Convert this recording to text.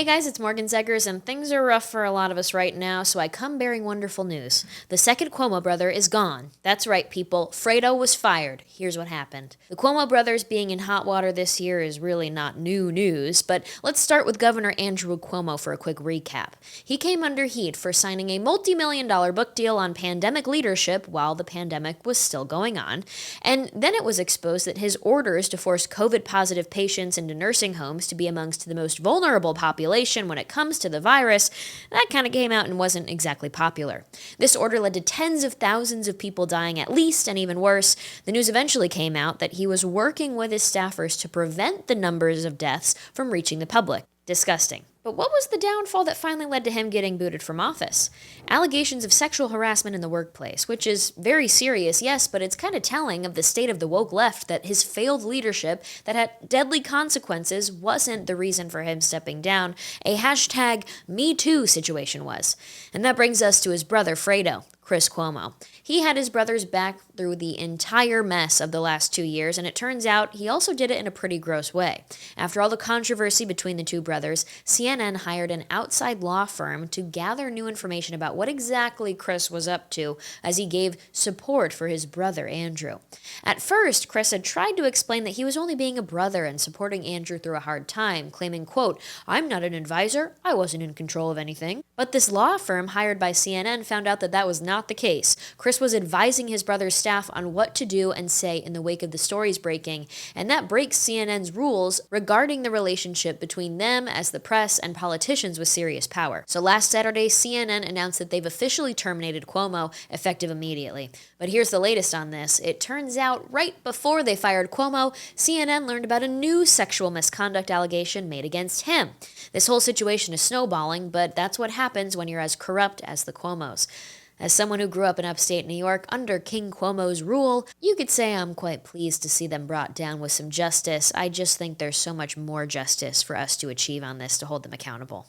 Hey guys, it's Morgan Zegers, and things are rough for a lot of us right now, so I come bearing wonderful news. The second Cuomo brother is gone. That's right, people. Fredo was fired. Here's what happened. The Cuomo brothers being in hot water this year is really not new news, but let's start with Governor Andrew Cuomo for a quick recap. He came under heat for signing a multi-million-dollar book deal on pandemic leadership while the pandemic was still going on, and then it was exposed that his orders to force COVID-positive patients into nursing homes to be amongst the most vulnerable populations when it comes to the virus, that kind of came out and wasn't exactly popular. This order led to tens of thousands of people dying at least, and even worse, the news eventually came out that he was working with his staffers to prevent the numbers of deaths from reaching the public. Disgusting. But what was the downfall that finally led to him getting booted from office? Allegations of sexual harassment in the workplace, which is very serious, yes, but it's kind of telling of the state of the woke left that his failed leadership that had deadly consequences wasn't the reason for him stepping down. A hashtag #MeToo situation was. And that brings us to his brother, Fredo. Chris Cuomo. He had his brother's back through the entire mess of the last 2 years, and it turns out he also did it in a pretty gross way. After all the controversy between the two brothers, CNN hired an outside law firm to gather new information about what exactly Chris was up to as he gave support for his brother, Andrew. At first, Chris had tried to explain that he was only being a brother and supporting Andrew through a hard time, claiming, quote, "I'm not an advisor, I wasn't in control of anything." But this law firm hired by CNN found out that that was not the case. Chris was advising his brother's staff on what to do and say in the wake of the stories breaking, and that breaks CNN's rules regarding the relationship between them as the press and politicians with serious power. So last Saturday, CNN announced that they've officially terminated Cuomo, effective immediately. But here's the latest on this. It turns out right before they fired Cuomo, CNN learned about a new sexual misconduct allegation made against him. This whole situation is snowballing, but that's what happens when you're as corrupt as the Cuomos. As someone who grew up in upstate New York under King Cuomo's rule, you could say I'm quite pleased to see them brought down with some justice. I just think there's so much more justice for us to achieve on this to hold them accountable.